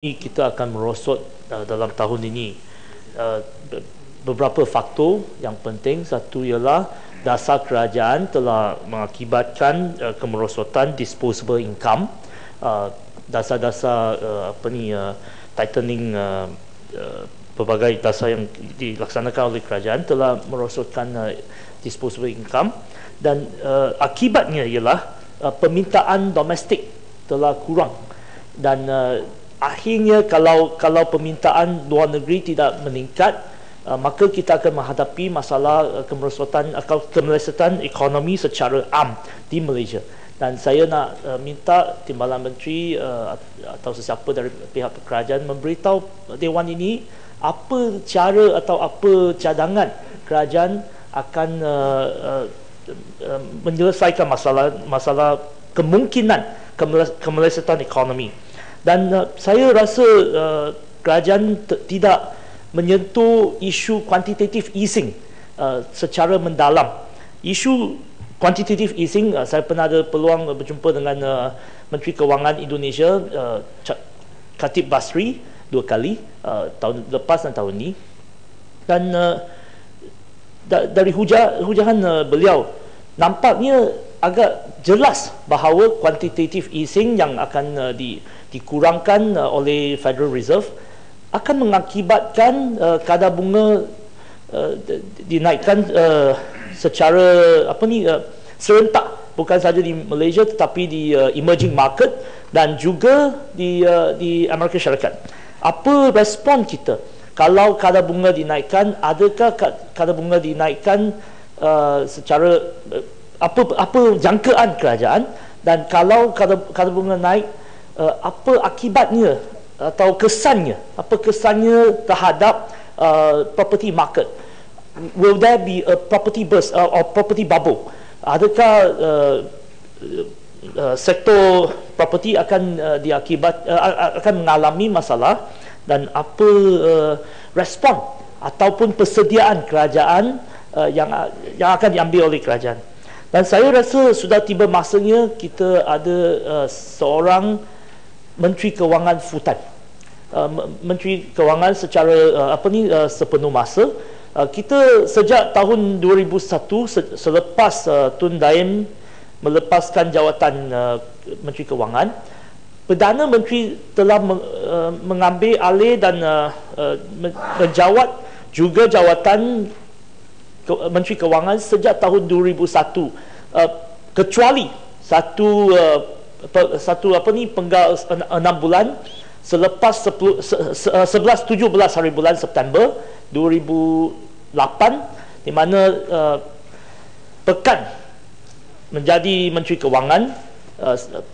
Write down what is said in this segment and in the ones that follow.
Kita akan merosot dalam tahun ini beberapa faktor yang penting. Satu ialah dasar kerajaan telah mengakibatkan kemerosotan disposable income. Dasar-dasar tightening pelbagai dasar yang dilaksanakan oleh kerajaan telah merosotkan disposable income, dan akibatnya ialah permintaan domestik telah kurang, dan akhirnya kalau permintaan luar negeri tidak meningkat, maka kita akan menghadapi masalah kemerosotan atau kemelesetan ekonomi secara am di Malaysia. Dan saya nak minta Timbalan Menteri atau sesiapa dari pihak kerajaan memberitahu Dewan ini apa cara atau apa cadangan kerajaan akan menyelesaikan masalah kemungkinan kemelesetan ekonomi. Dan saya rasa kerajaan tidak menyentuh isu quantitative easing secara mendalam. Isu quantitative easing, saya pernah ada peluang berjumpa dengan Menteri Kewangan Indonesia, Khatib Basri, 2 kali, tahun lepas dan tahun ini. Dan dari hujahan beliau, nampaknya agak jelas bahawa quantitative easing yang akan dikurangkan oleh Federal Reserve akan mengakibatkan kadar bunga dinaikkan secara serentak, bukan saja di Malaysia tetapi di emerging market dan juga di Amerika Syarikat. Apa respon kita kalau kadar bunga dinaikkan? Adakah kadar bunga dinaikkan secara apa jangkaan kerajaan? Dan kalau kadar bunga naik, apa akibatnya atau kesannya? Apa kesannya terhadap property market? Will there be a property burst or property bubble? Adakah sektor property akan akan mengalami masalah? Dan apa respon ataupun persediaan kerajaan yang akan diambil oleh kerajaan? Dan saya rasa sudah tiba masanya kita ada seorang Menteri Kewangan full-time, Menteri Kewangan secara sepenuh masa. Kita sejak tahun 2001, selepas Tun Daim melepaskan jawatan Menteri Kewangan, Perdana Menteri telah mengambil alih dan menjawat juga jawatan Menteri Kewangan sejak tahun 2001, kecuali satu penggal 6 bulan selepas 11-17 hari bulan September 2008, di mana Pekan menjadi Menteri Kewangan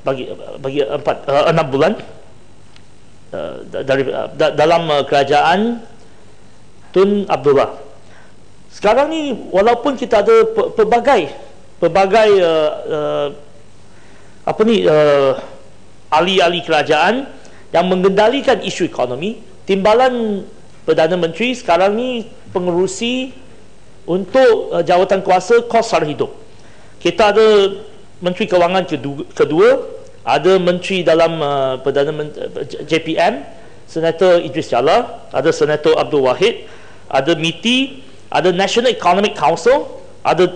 bagi 6 bulan dalam kerajaan Tun Abdullah. Sekarang ni walaupun kita ada pelbagai ahli-ahli kerajaan yang mengendalikan isu ekonomi, timbalan Perdana Menteri sekarang ni pengerusi untuk jawatan kuasa kos sara hidup. Kita ada Menteri Kewangan kedua, ada Menteri dalam Perdana JPM, Senator Idris Jallah, ada Senator Abdul Wahid, ada MITI, ada National Economic Council, ada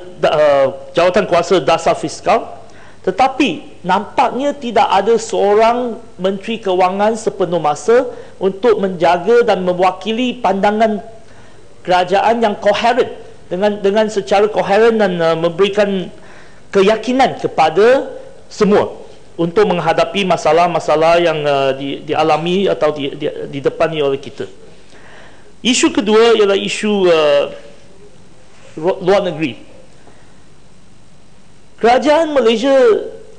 jawatan kuasa dasar fiskal. Tetapi nampaknya tidak ada seorang Menteri Kewangan sepenuh masa untuk menjaga dan mewakili pandangan kerajaan yang koheren, dengan secara koheren, dan memberikan keyakinan kepada semua untuk menghadapi masalah-masalah yang dialami atau didepani oleh kita. Isu kedua ialah isu luar negeri. Kerajaan Malaysia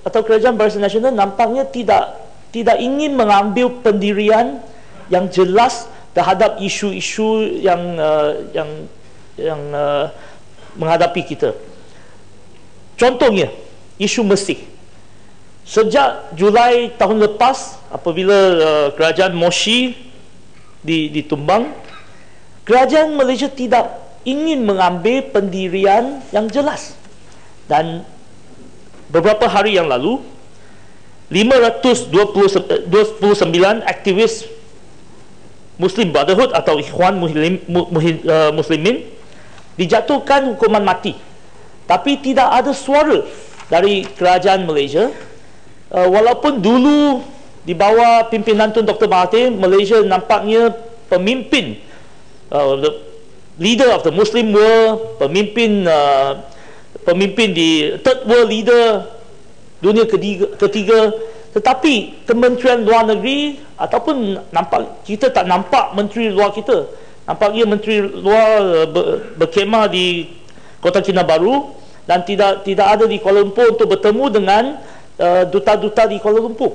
atau Kerajaan Barisan Nasional nampaknya tidak ingin mengambil pendirian yang jelas terhadap isu-isu yang menghadapi kita. Contohnya, isu Mesir. Sejak Julai tahun lepas, apabila Kerajaan Morsi ditumbang, Kerajaan Malaysia tidak ingin mengambil pendirian yang jelas. Dan beberapa hari yang lalu, 529 aktivis Muslim Brotherhood atau Ikhwan Muslimin dijatuhkan hukuman mati, tapi tidak ada suara dari kerajaan Malaysia. Walaupun dulu di bawah pimpinan Tun Dr. Mahathir, Malaysia nampaknya pemimpin, the leader of the Muslim world, pemimpin di third world leader, dunia ketiga, tetapi Kementerian Luar Negeri ataupun kita tak nampak menteri luar kita. Nampaknya menteri luar berkhemah di Kota Kinabalu dan tidak ada di Kuala Lumpur untuk bertemu dengan duta-duta di Kuala Lumpur.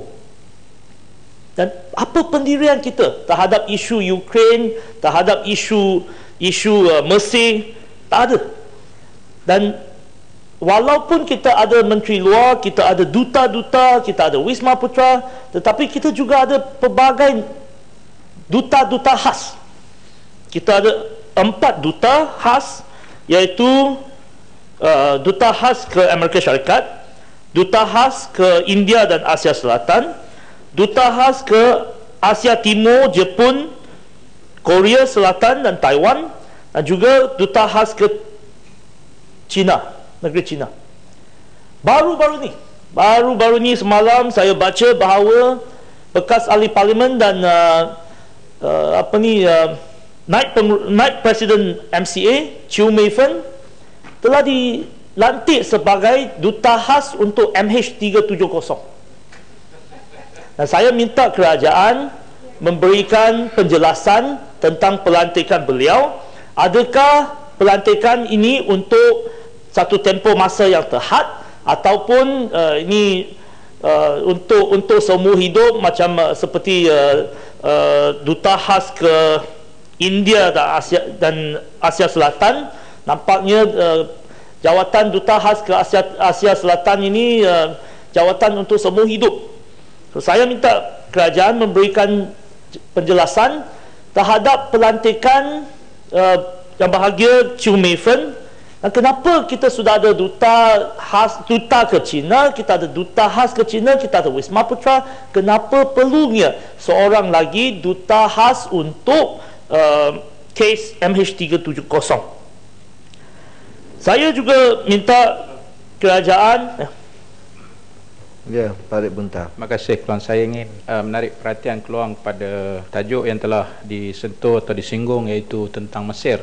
Dan apa pendirian kita terhadap isu Ukraine, terhadap isu Mesir? Tak ada. Dan walaupun kita ada menteri luar, kita ada duta-duta, kita ada Wisma Putra, tetapi kita juga ada pelbagai duta-duta khas. Kita ada 4 duta khas, iaitu duta khas ke Amerika Syarikat, duta khas ke India dan Asia Selatan, duta khas ke Asia Timur, Jepun, Korea Selatan dan Taiwan, dan juga duta khas ke China, negeri China. Baru-baru ni semalam saya baca bahawa bekas ahli parlimen dan Naib Presiden MCA Chew Mei Fen telah dilantik sebagai duta khas untuk MH370. Dan saya minta kerajaan memberikan penjelasan tentang pelantikan beliau. Adakah pelantikan ini untuk satu tempoh masa yang terhad, ataupun ini untuk seumur hidup, macam seperti duta khas ke India dan Asia Selatan? Nampaknya jawatan duta khas ke Asia Selatan ini jawatan untuk seumur hidup. So, saya minta kerajaan memberikan penjelasan terhadap pelantikan yang bahagia Chew Mei Fen. Dan kenapa kita sudah ada duta ke China, kita ada duta khas ke China, kita ada Wisma Putra, kenapa perlunya seorang lagi duta khas untuk kes MH370? Saya juga minta kerajaan Ya, Pak Bunta. Terima kasih Keluang. Saya ingin menarik perhatian Keluang pada tajuk yang telah disentuh atau disinggung, iaitu tentang Mesir.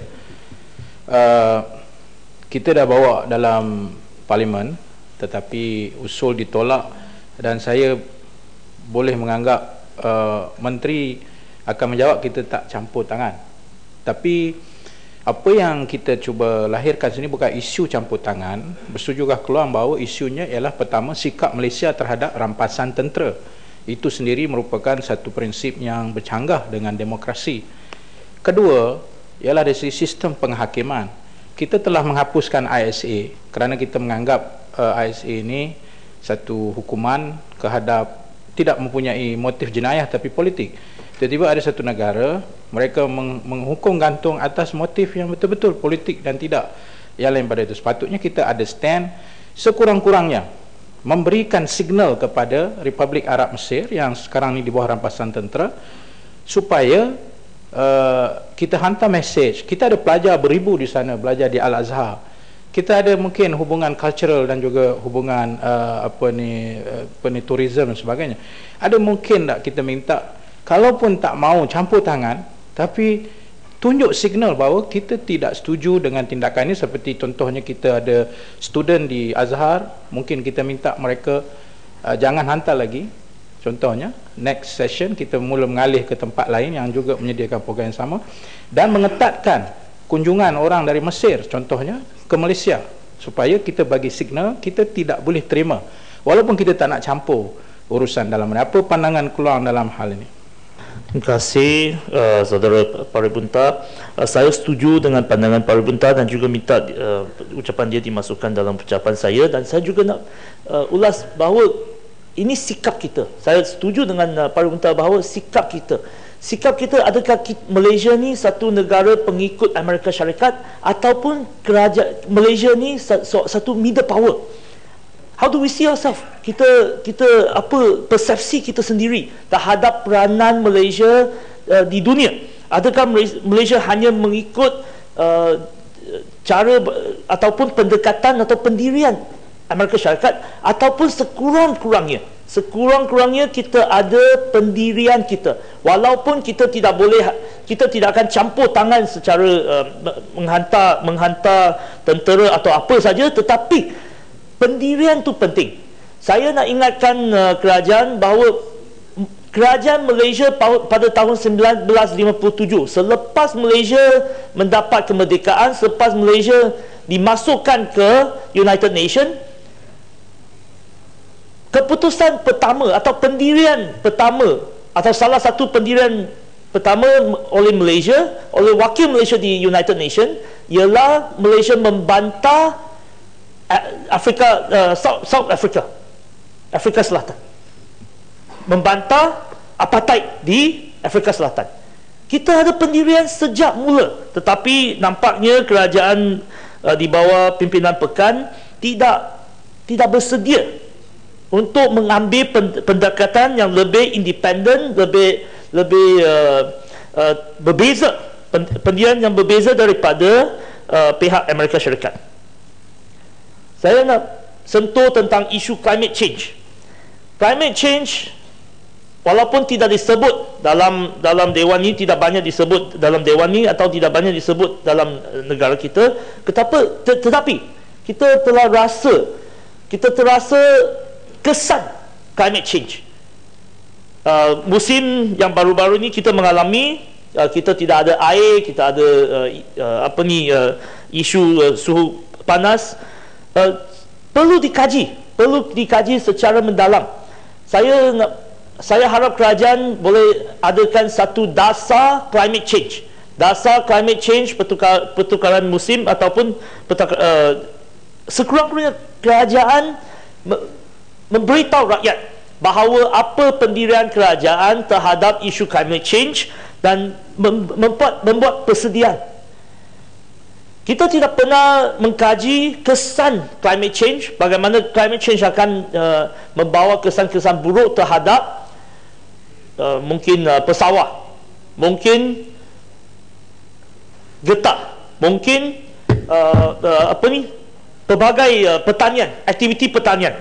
Kita dah bawa dalam parlimen, tetapi usul ditolak, dan saya boleh menganggap menteri akan menjawab kita tak campur tangan. Tapi apa yang kita cuba lahirkan sini bukan isu campur tangan. Bersujukah Keluang bahawa isunya ialah, pertama, sikap Malaysia terhadap rampasan tentera. Itu sendiri merupakan satu prinsip yang bercanggah dengan demokrasi. Kedua ialah dari sistem penghakiman. Kita telah menghapuskan ISA kerana kita menganggap ISA ini satu hukuman kehadap tidak mempunyai motif jenayah tapi politik. Tiba-tiba ada satu negara, mereka menghukum gantung atas motif yang betul-betul politik dan tidak yang lain pada itu. Sepatutnya kita ada stand, sekurang-kurangnya memberikan signal kepada Republik Arab Mesir yang sekarang ini di bawah rampasan tentera, supaya kita hantar mesej. Kita ada pelajar beribu di sana, belajar di Al-Azhar. Kita ada mungkin hubungan cultural dan juga hubungan tourism dan sebagainya. Ada mungkin tak kita minta, kalaupun tak mau campur tangan, tapi tunjuk signal bahawa kita tidak setuju dengan tindakan ini. Seperti contohnya kita ada student di Azhar, mungkin kita minta mereka jangan hantar lagi. Contohnya next session kita mula mengalih ke tempat lain yang juga menyediakan program yang sama, dan mengetatkan kunjungan orang dari Mesir contohnya ke Malaysia, supaya kita bagi signal kita tidak boleh terima, walaupun kita tak nak campur urusan dalam ini. Apa pandangan Keluang dalam hal ini? Terima kasih saudara Paribunta. Saya setuju dengan pandangan Paribunta dan juga minta ucapan dia dimasukkan dalam ucapan saya. Dan saya juga nak ulas bahawa ini sikap kita. Saya setuju dengan Paribunta bahawa sikap kita, adakah Malaysia ni satu negara pengikut Amerika Syarikat, ataupun kerajaan Malaysia ni satu middle power? How do we see ourselves? Kita apa persepsi kita sendiri terhadap peranan Malaysia di dunia? Adakah Malaysia hanya mengikut cara ataupun pendekatan atau pendirian Amerika Syarikat, ataupun sekurang-kurangnya kita ada pendirian kita, walaupun kita tidak akan campur tangan secara menghantar tentera atau apa saja, tetapi pendirian tu penting. Saya nak ingatkan kerajaan bahawa kerajaan Malaysia pada tahun 1957, selepas Malaysia mendapat kemerdekaan, selepas Malaysia dimasukkan ke United Nations, keputusan pertama atau pendirian pertama atau salah satu pendirian pertama oleh Malaysia, oleh wakil Malaysia di United Nations, ialah Malaysia membantah Afrika Selatan, membantah apartheid di Afrika Selatan. Kita ada pendirian sejak mula, tetapi nampaknya kerajaan di bawah pimpinan Pekan tidak bersedia untuk mengambil pendekatan yang lebih independen, lebih berbeza, pendirian yang berbeza daripada pihak Amerika Syarikat. Saya nak sentuh tentang isu climate change. Climate change, walaupun tidak disebut dalam dewan ini, tidak banyak disebut dalam dewan ini atau tidak banyak disebut dalam negara kita, tetapi kita terasa kesan climate change. Musim yang baru-baru ini kita mengalami, kita tidak ada air, kita ada isu suhu panas. Perlu dikaji secara mendalam. Saya harap kerajaan boleh adakan satu dasar climate change. Dasar climate change, pertukaran musim ataupun sekurang-kurangnya kerajaan memberitahu rakyat bahawa apa pendirian kerajaan terhadap isu climate change dan membuat persediaan. Kita tidak pernah mengkaji kesan climate change, bagaimana climate change akan membawa kesan-kesan buruk terhadap mungkin pesawat, mungkin getah, mungkin pelbagai pertanian, aktiviti pertanian.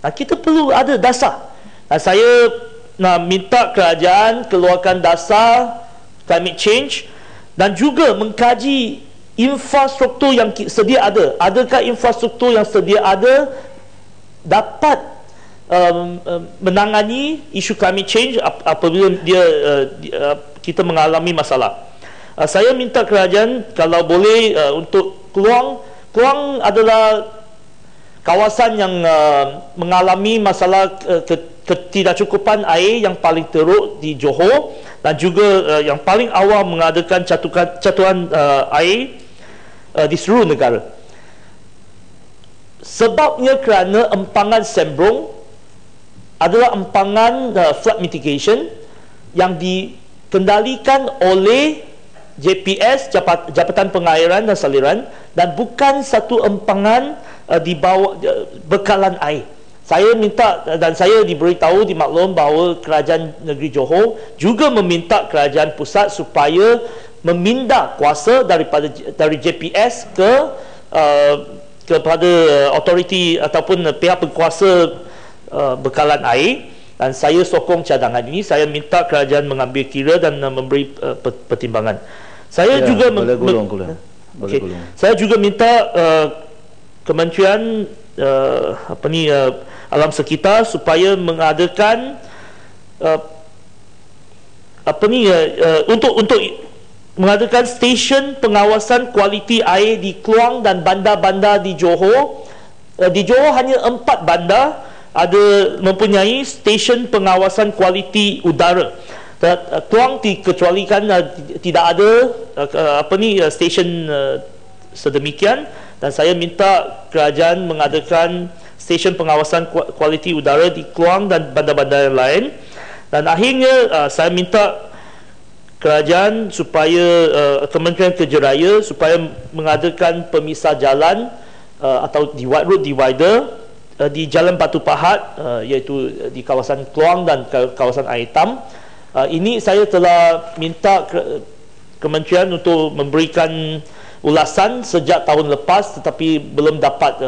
Kita perlu ada dasar. Saya nak minta kerajaan keluarkan dasar climate change dan juga mengkaji infrastruktur yang sedia ada. Adakah infrastruktur yang sedia ada dapat menangani isu climate change apabila kita mengalami masalah. Saya minta kerajaan kalau boleh untuk Kluang adalah kawasan yang mengalami masalah ketidakcukupan air yang paling teruk di Johor, dan juga yang paling awal mengadakan catuan air di seluruh negara. Sebabnya kerana empangan Sembrong adalah empangan flood mitigation yang dikendalikan oleh JPS, Jabatan Pengairan dan Saliran, dan bukan satu empangan di bawah bekalan air. Saya minta dan saya diberitahu, dimaklum bahawa kerajaan negeri Johor juga meminta kerajaan pusat supaya memindah kuasa dari JPS kepada autoriti ataupun pihak berkuasa bekalan air, dan saya sokong cadangan ini. Saya minta kerajaan mengambil kira dan memberi pertimbangan. Saya juga saya juga minta Kementerian Alam Sekitar supaya mengadakan untuk mengadakan stesen pengawasan kualiti air di Kluang dan bandar-bandar di Johor. Di Johor hanya 4 bandar mempunyai stesen pengawasan kualiti udara. Kluang dikecualikan, tidak ada stesen sedemikian, dan saya minta kerajaan mengadakan stesen pengawasan kualiti udara di Kluang dan bandar-bandar yang lain. Dan akhirnya saya minta kerajaan supaya Kementerian Kerja Raya supaya mengadakan pemisah jalan atau white road divider di Jalan Batu Pahat, iaitu di kawasan Kluang dan kawasan Air Hitam. Ini saya telah minta kementerian untuk memberikan ulasan sejak tahun lepas, tetapi belum dapat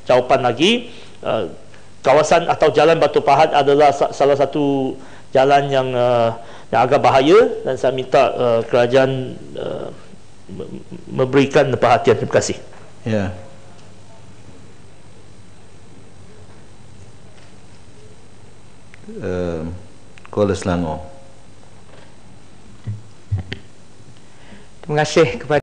jawapan lagi. Kawasan atau Jalan Batu Pahat adalah salah satu jalan yang agak bahaya, dan saya minta kerajaan memberikan perhatian. Terima kasih. Ya. Kuala Selangor. Terima kasih kepada